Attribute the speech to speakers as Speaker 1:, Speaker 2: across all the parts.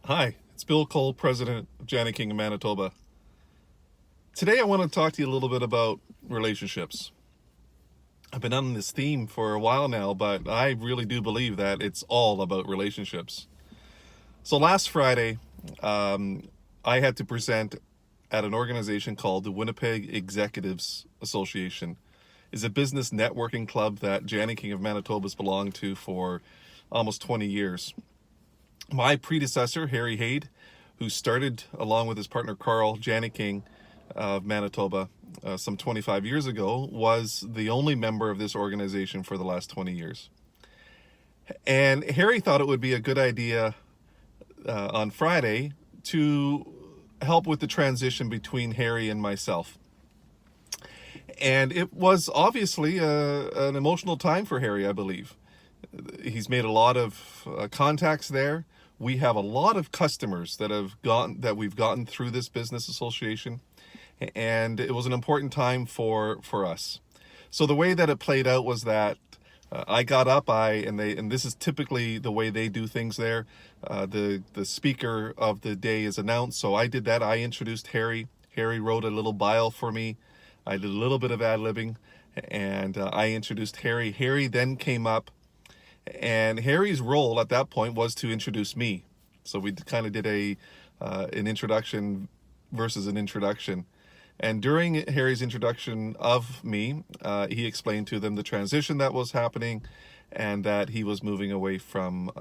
Speaker 1: Hi, it's Bill Cole, President of Jani-King of Manitoba. Today I want to talk to you a little bit about relationships. I've been on this theme for a while now, but I really do believe that it's all about relationships. So last Friday, I had to present at an organization called the Winnipeg Executives Association. It's a business networking club that Jani-King of Manitoba has belonged to for almost 20 years. My predecessor, Harry Hayde, who started along with his partner Carl Jani-King of Manitoba some 25 years ago, was the only member of this organization for the last 20 years. And Harry thought it would be a good idea on Friday to help with the transition between Harry and myself. And it was obviously an emotional time for Harry, I believe. He's made a lot of contacts there. We have a lot of customers that we've gotten through this business association, and it was an important time for us. So the way that it played out was that I got up, and this is typically the way they do things there. The speaker of the day is announced, so I did that. I introduced Harry. Harry wrote a little bio for me. I did a little bit of ad-libbing, and I introduced Harry. Harry then came up, and Harry's role at that point was to introduce me. So we kind of did an introduction versus an introduction. And during Harry's introduction of me, he explained to them the transition that was happening and that he was moving away from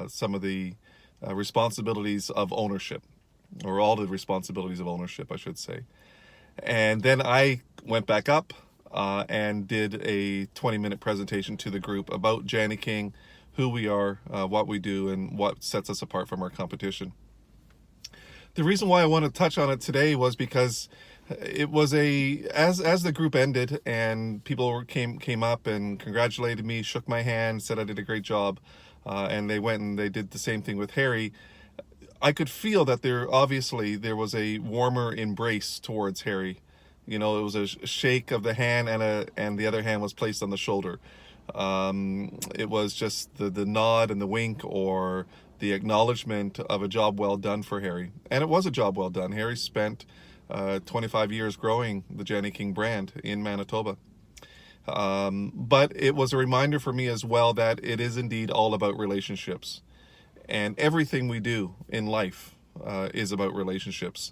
Speaker 1: some of the responsibilities of ownership, or all the responsibilities of ownership, I should say. And then I went back up and did a 20-minute presentation to the group about Jani-King, who we are, what we do, and what sets us apart from our competition. The reason why I want to touch on it today was because it was as the group ended and people came up and congratulated me, shook my hand, said I did a great job, and they went and they did the same thing with Harry. I could feel that there was a warmer embrace towards Harry. You know, it was a shake of the hand, and the other hand was placed on the shoulder. It was just the nod and the wink, or the acknowledgement of a job well done for Harry. And it was a job well done. Harry spent 25 years growing the Jani-King brand in Manitoba. But it was a reminder for me as well that it is indeed all about relationships. And everything we do in life is about relationships.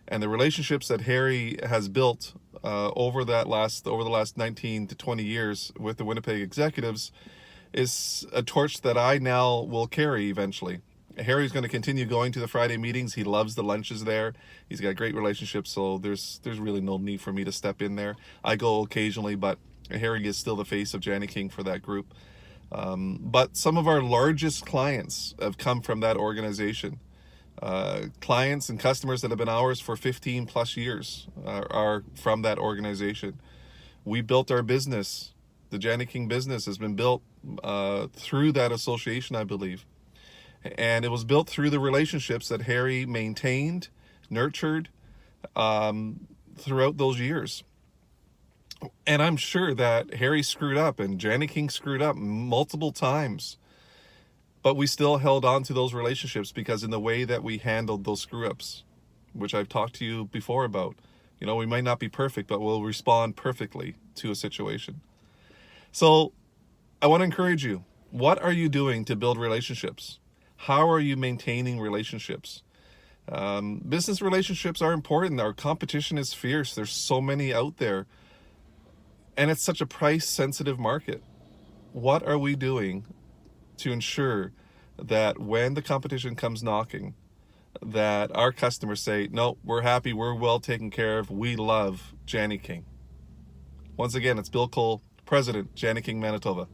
Speaker 1: And the relationships that Harry has built over the last 19 to 20 years with the Winnipeg Executives is a torch that I now will carry eventually. Harry's going to continue going to the Friday meetings. He loves the lunches there. He's got great relationships, so there's really no need for me to step in there. I go occasionally, but Harry is still the face of Jani-King for that group. But some of our largest clients have come from that organization. Clients and customers that have been ours for 15 plus years are from that organization. We built our business. The Jani-King business has been built through that association, I believe. And it was built through the relationships that Harry maintained, nurtured throughout those years. And I'm sure that Harry screwed up and Jani-King screwed up multiple times. But we still held on to those relationships because in the way that we handled those screw-ups, which I've talked to you before about, you know, we might not be perfect, but we'll respond perfectly to a situation. So I want to encourage you. What are you doing to build relationships? How are you maintaining relationships? Business relationships are important. Our competition is fierce. There's so many out there. And it's such a price-sensitive market. What are we doing to ensure that when the competition comes knocking, that our customers say, no, we're happy, we're well taken care of, we love Jani-King? Once again, it's Bill Cole, President, Jani-King, Manitoba.